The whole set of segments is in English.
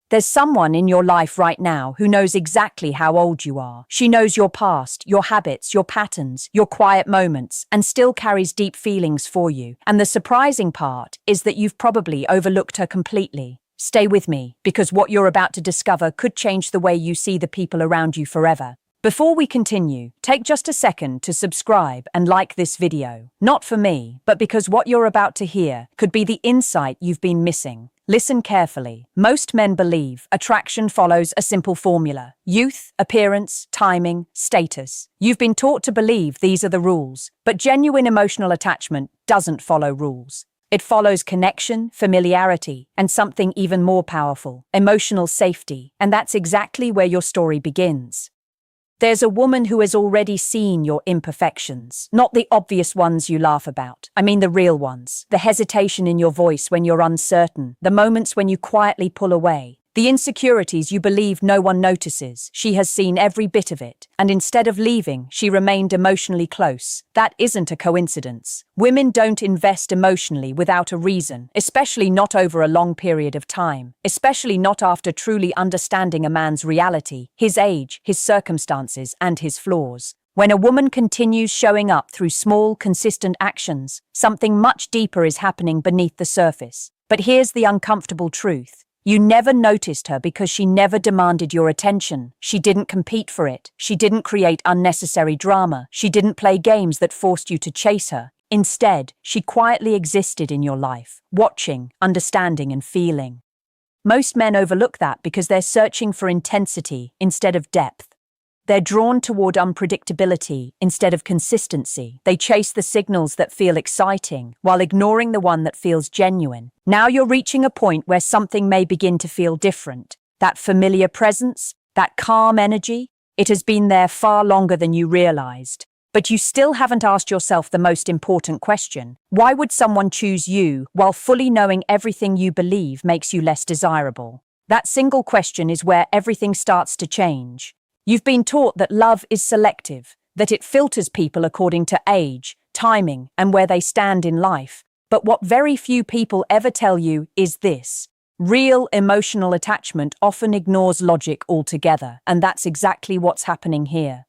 There's someone in your life right now who knows exactly how old you are. She knows your past, your habits, your patterns, your quiet moments, and still carries deep feelings for you. And the surprising part is that you've probably overlooked her completely. Stay with me, because what you're about to discover could change the way you see the people around you forever. Before we continue, take just a second to subscribe and like this video. Not for me, but because what you're about to hear could be the insight you've been missing. Listen carefully. Most men believe attraction follows a simple formula: youth, appearance, timing, status. You've been taught to believe these are the rules, but genuine emotional attachment doesn't follow rules. It follows connection, familiarity, and something even more powerful: emotional safety. And that's exactly where your story begins. There's a woman who has already seen your imperfections, not the obvious ones you laugh about. I mean the real ones. The hesitation in your voice when you're uncertain, the moments when you quietly pull away, the insecurities you believe no one notices. She has seen every bit of it, and instead of leaving, she remained emotionally close. That isn't a coincidence. Women don't invest emotionally without a reason, especially not over a long period of time, especially not after truly understanding a man's reality, his age, his circumstances, and his flaws. When a woman continues showing up through small, consistent actions, something much deeper is happening beneath the surface. But here's the uncomfortable truth. You never noticed her because she never demanded your attention. She didn't compete for it. She didn't create unnecessary drama. She didn't play games that forced you to chase her. Instead, she quietly existed in your life, watching, understanding, and feeling. Most men overlook that because they're searching for intensity instead of depth. They're drawn toward unpredictability instead of consistency. They chase the signals that feel exciting while ignoring the one that feels genuine. Now you're reaching a point where something may begin to feel different. That familiar presence, that calm energy, it has been there far longer than you realized. But you still haven't asked yourself the most important question. Why would someone choose you while fully knowing everything you believe makes you less desirable? That single question is where everything starts to change. You've been taught that love is selective, that it filters people according to age, timing, and where they stand in life. But what very few people ever tell you is this: real emotional attachment often ignores logic altogether, and that's exactly what's happening here.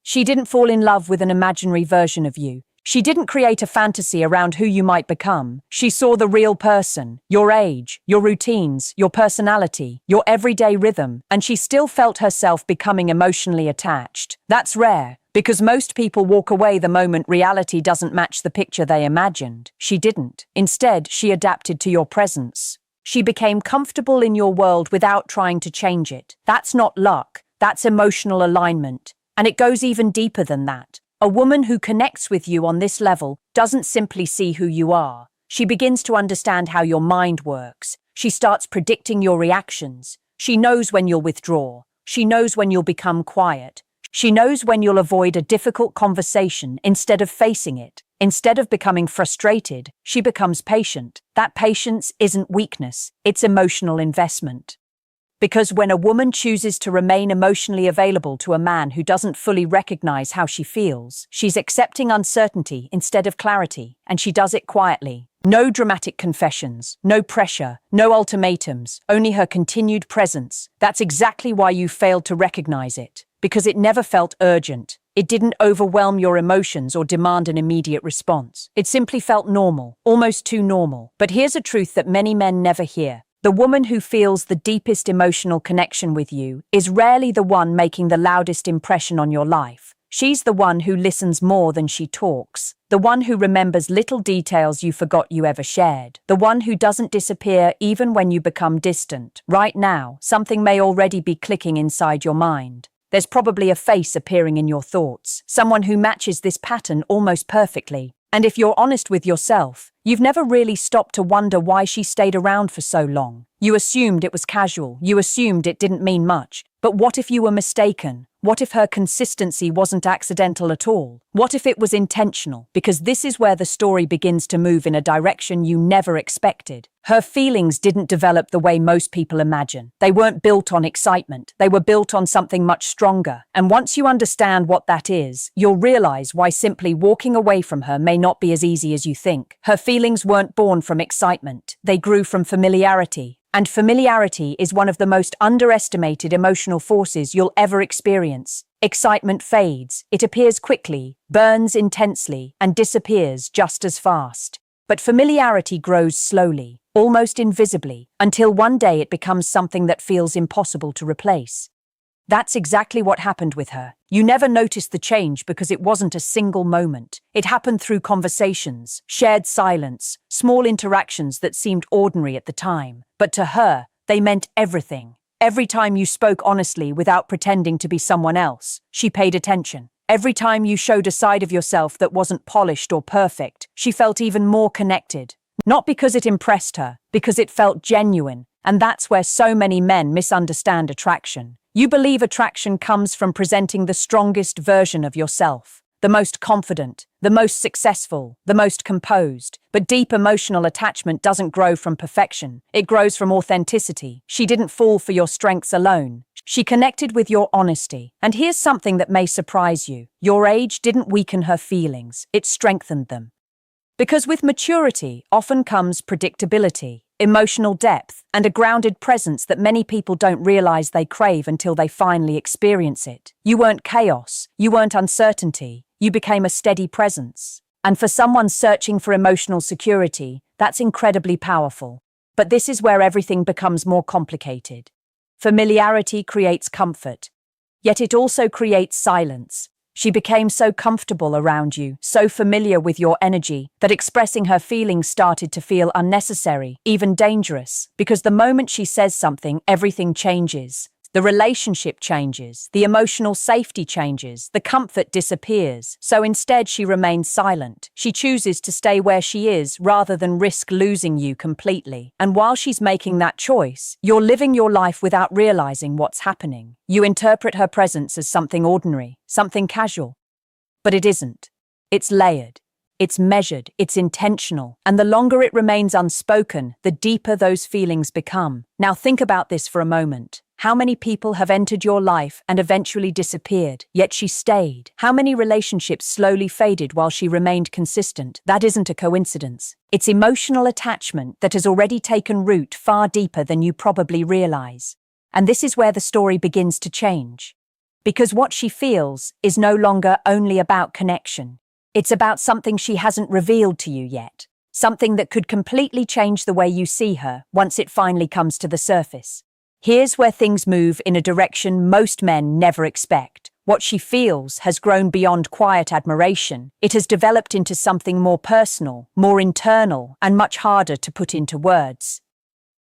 She didn't fall in love with an imaginary version of you. She didn't create a fantasy around who you might become. She saw the real person, your age, your routines, your personality, your everyday rhythm, and she still felt herself becoming emotionally attached. That's rare, because most people walk away the moment reality doesn't match the picture they imagined. She didn't. Instead, she adapted to your presence. She became comfortable in your world without trying to change it. That's not luck, that's emotional alignment. And it goes even deeper than that. A woman who connects with you on this level doesn't simply see who you are. She begins to understand how your mind works. She starts predicting your reactions. She knows when you'll withdraw. She knows when you'll become quiet. She knows when you'll avoid a difficult conversation instead of facing it. Instead of becoming frustrated, she becomes patient. That patience isn't weakness, it's emotional investment. Because when a woman chooses to remain emotionally available to a man who doesn't fully recognize how she feels, she's accepting uncertainty instead of clarity, and she does it quietly. No dramatic confessions, no pressure, no ultimatums, only her continued presence. That's exactly why you failed to recognize it, because it never felt urgent. It didn't overwhelm your emotions or demand an immediate response. It simply felt normal, almost too normal. But here's a truth that many men never hear. The woman who feels the deepest emotional connection with you is rarely the one making the loudest impression on your life. She's the one who listens more than she talks, the one who remembers little details you forgot you ever shared, the one who doesn't disappear even when you become distant. Right now, something may already be clicking inside your mind. There's probably a face appearing in your thoughts, someone who matches this pattern almost perfectly. And if you're honest with yourself, you've never really stopped to wonder why she stayed around for so long. You assumed it was casual. You assumed it didn't mean much. But what if you were mistaken? What if her consistency wasn't accidental at all? What if it was intentional? Because this is where the story begins to move in a direction you never expected. Her feelings didn't develop the way most people imagine. They weren't built on excitement. They were built on something much stronger. And once you understand what that is, you'll realize why simply walking away from her may not be as easy as you think. Her feelings weren't born from excitement. They grew from familiarity. And familiarity is one of the most underestimated emotional forces you'll ever experience. Excitement fades, it appears quickly, burns intensely, and disappears just as fast. But familiarity grows slowly, almost invisibly, until one day it becomes something that feels impossible to replace. That's exactly what happened with her. You never noticed the change because it wasn't a single moment. It happened through conversations, shared silence, small interactions that seemed ordinary at the time. But to her, they meant everything. Every time you spoke honestly without pretending to be someone else, she paid attention. Every time you showed a side of yourself that wasn't polished or perfect, she felt even more connected. Not because it impressed her, because it felt genuine. And that's where so many men misunderstand attraction. You believe attraction comes from presenting the strongest version of yourself, the most confident, the most successful, the most composed. But deep emotional attachment doesn't grow from perfection. It grows from authenticity. She didn't fall for your strengths alone. She connected with your honesty. And here's something that may surprise you. Your age didn't weaken her feelings, it strengthened them. Because with maturity often comes predictability, emotional depth, and a grounded presence that many people don't realize they crave until they finally experience it. You weren't chaos, you weren't uncertainty, you became a steady presence. And for someone searching for emotional security, that's incredibly powerful. But this is where everything becomes more complicated. Familiarity creates comfort, yet it also creates silence. She became so comfortable around you, so familiar with your energy, that expressing her feelings started to feel unnecessary, even dangerous. Because the moment she says something, everything changes. The relationship changes, the emotional safety changes, the comfort disappears. So instead she remains silent. She chooses to stay where she is rather than risk losing you completely. And while she's making that choice, you're living your life without realizing what's happening. You interpret her presence as something ordinary, something casual. But it isn't. It's layered. It's measured, it's intentional, and the longer it remains unspoken, the deeper those feelings become. Now think about this for a moment. How many people have entered your life and eventually disappeared, yet she stayed? How many relationships slowly faded while she remained consistent? That isn't a coincidence. It's emotional attachment that has already taken root far deeper than you probably realize. And this is where the story begins to change. Because what she feels is no longer only about connection. It's about something she hasn't revealed to you yet. Something that could completely change the way you see her once it finally comes to the surface. Here's where things move in a direction most men never expect. What she feels has grown beyond quiet admiration. It has developed into something more personal, more internal, and much harder to put into words.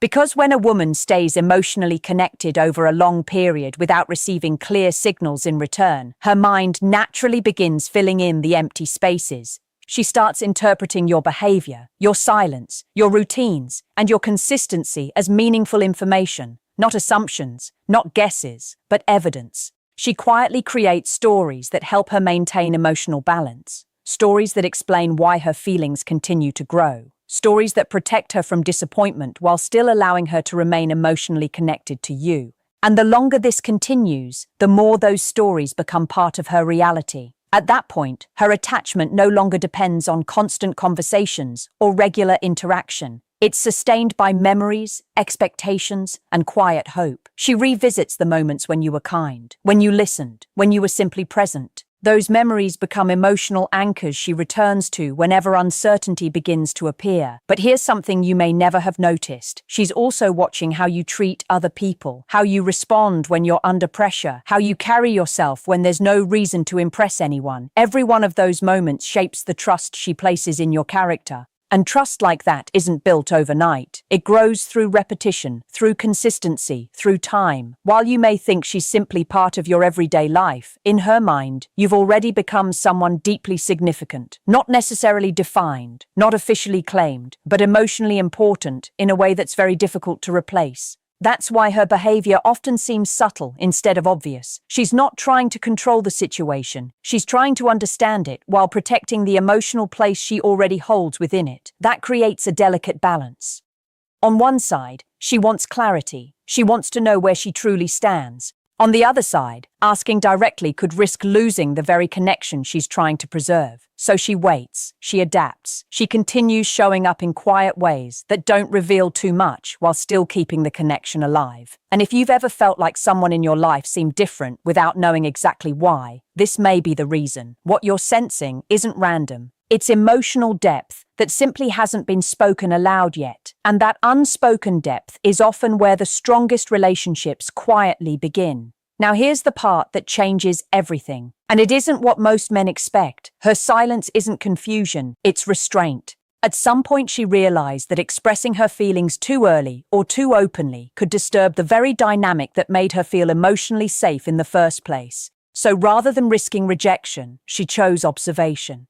Because when a woman stays emotionally connected over a long period without receiving clear signals in return, her mind naturally begins filling in the empty spaces. She starts interpreting your behavior, your silence, your routines, and your consistency as meaningful information, not assumptions, not guesses, but evidence. She quietly creates stories that help her maintain emotional balance, stories that explain why her feelings continue to grow. Stories that protect her from disappointment while still allowing her to remain emotionally connected to you. And the longer this continues, the more those stories become part of her reality. At that point, her attachment no longer depends on constant conversations or regular interaction. It's sustained by memories, expectations, and quiet hope. She revisits the moments when you were kind, when you listened, when you were simply present. Those memories become emotional anchors she returns to whenever uncertainty begins to appear. But here's something you may never have noticed. She's also watching how you treat other people, how you respond when you're under pressure, how you carry yourself when there's no reason to impress anyone. Every one of those moments shapes the trust she places in your character. And trust like that isn't built overnight. It grows through repetition, through consistency, through time. While you may think she's simply part of your everyday life, in her mind, you've already become someone deeply significant. Not necessarily defined, not officially claimed, but emotionally important in a way that's very difficult to replace. That's why her behavior often seems subtle instead of obvious. She's not trying to control the situation. She's trying to understand it while protecting the emotional place she already holds within it. That creates a delicate balance. On one side, she wants clarity. She wants to know where she truly stands. On the other side, asking directly could risk losing the very connection she's trying to preserve. So she waits, she adapts, she continues showing up in quiet ways that don't reveal too much while still keeping the connection alive. And if you've ever felt like someone in your life seemed different without knowing exactly why, this may be the reason. What you're sensing isn't random. It's emotional depth that simply hasn't been spoken aloud yet. And that unspoken depth is often where the strongest relationships quietly begin. Now here's the part that changes everything. And it isn't what most men expect. Her silence isn't confusion, it's restraint. At some point she realized that expressing her feelings too early or too openly could disturb the very dynamic that made her feel emotionally safe in the first place. So rather than risking rejection, she chose observation.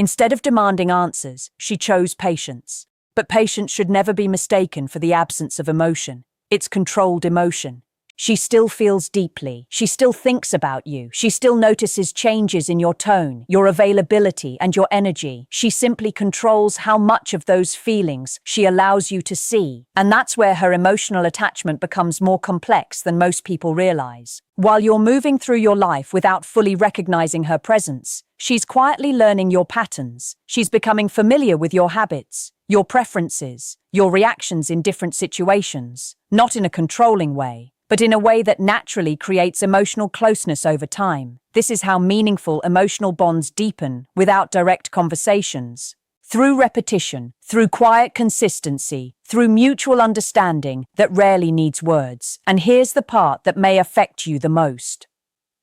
Instead of demanding answers, she chose patience. But patience should never be mistaken for the absence of emotion. It's controlled emotion. She still feels deeply. She still thinks about you. She still notices changes in your tone, your availability, and your energy. She simply controls how much of those feelings she allows you to see. And that's where her emotional attachment becomes more complex than most people realize. While you're moving through your life without fully recognizing her presence, she's quietly learning your patterns. She's becoming familiar with your habits, your preferences, your reactions in different situations, not in a controlling way, but in a way that naturally creates emotional closeness over time. This is how meaningful emotional bonds deepen without direct conversations. Through repetition, through quiet consistency, through mutual understanding that rarely needs words. And here's the part that may affect you the most.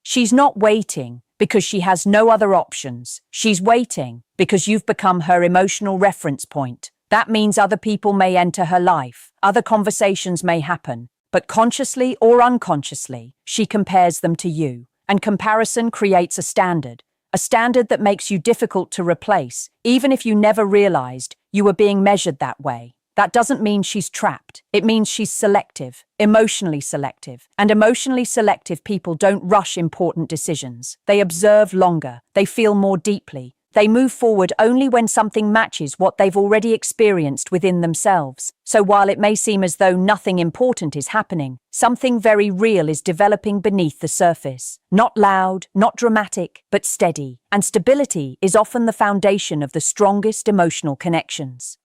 She's not waiting because she has no other options. She's waiting because you've become her emotional reference point. That means other people may enter her life, other conversations may happen, but consciously or unconsciously, she compares them to you. And comparison creates a standard that makes you difficult to replace, even if you never realized you were being measured that way. That doesn't mean she's trapped. It means she's selective, emotionally selective. And emotionally selective people don't rush important decisions. They observe longer. They feel more deeply. They move forward only when something matches what they've already experienced within themselves. So while it may seem as though nothing important is happening, something very real is developing beneath the surface. Not loud, not dramatic, but steady. And stability is often the foundation of the strongest emotional connections.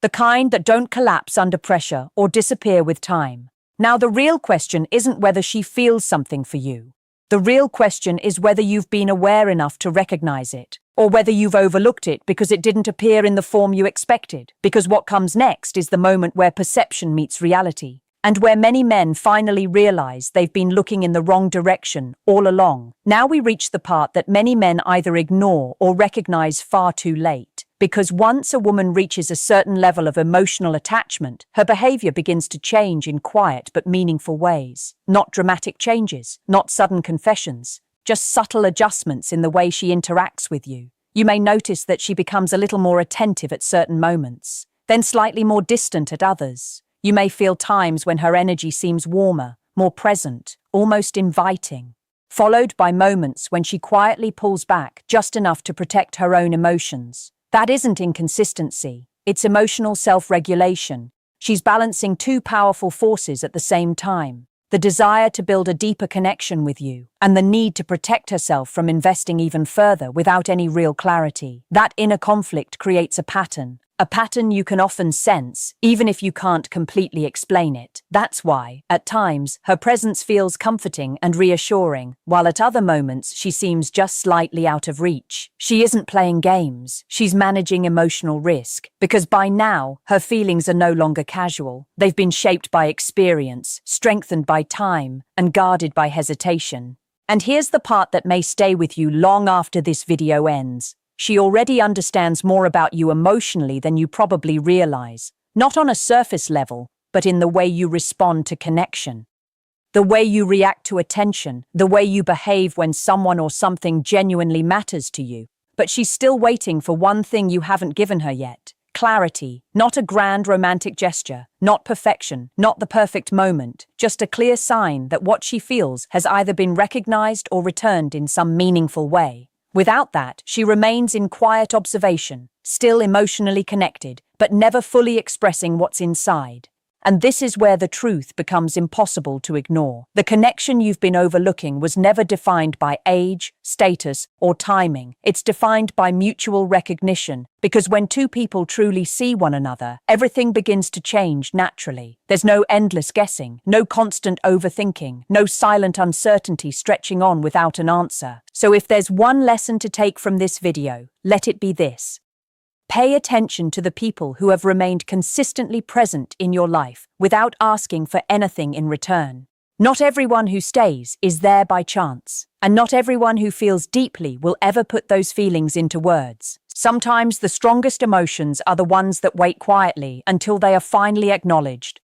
The kind that don't collapse under pressure or disappear with time. Now, the real question isn't whether she feels something for you. The real question is whether you've been aware enough to recognize it, or whether you've overlooked it because it didn't appear in the form you expected. Because what comes next is the moment where perception meets reality, and where many men finally realize they've been looking in the wrong direction all along. Now we reach the part that many men either ignore or recognize far too late. Because once a woman reaches a certain level of emotional attachment, her behavior begins to change in quiet but meaningful ways. Not dramatic changes, not sudden confessions, just subtle adjustments in the way she interacts with you. You may notice that she becomes a little more attentive at certain moments, then slightly more distant at others. You may feel times when her energy seems warmer, more present, almost inviting, followed by moments when she quietly pulls back just enough to protect her own emotions. That isn't inconsistency, it's emotional self-regulation. She's balancing two powerful forces at the same time. The desire to build a deeper connection with you, and the need to protect herself from investing even further without any real clarity. That inner conflict creates a pattern you can often sense, even if you can't completely explain it. That's why, at times, her presence feels comforting and reassuring, while at other moments she seems just slightly out of reach. She isn't playing games, she's managing emotional risk, because by now, her feelings are no longer casual. They've been shaped by experience, strengthened by time, and guarded by hesitation. And here's the part that may stay with you long after this video ends. She already understands more about you emotionally than you probably realize, not on a surface level, but in the way you respond to connection. The way you react to attention, the way you behave when someone or something genuinely matters to you. But she's still waiting for one thing you haven't given her yet. Clarity, not a grand romantic gesture, not perfection, not the perfect moment, just a clear sign that what she feels has either been recognized or returned in some meaningful way. Without that, she remains in quiet observation, still emotionally connected, but never fully expressing what's inside. And this is where the truth becomes impossible to ignore. The connection you've been overlooking was never defined by age, status, or timing. It's defined by mutual recognition, because when two people truly see one another, everything begins to change naturally. There's no endless guessing, no constant overthinking, no silent uncertainty stretching on without an answer. So if there's one lesson to take from this video, let it be this. Pay attention to the people who have remained consistently present in your life without asking for anything in return. Not everyone who stays is there by chance, and not everyone who feels deeply will ever put those feelings into words. Sometimes the strongest emotions are the ones that wait quietly until they are finally acknowledged.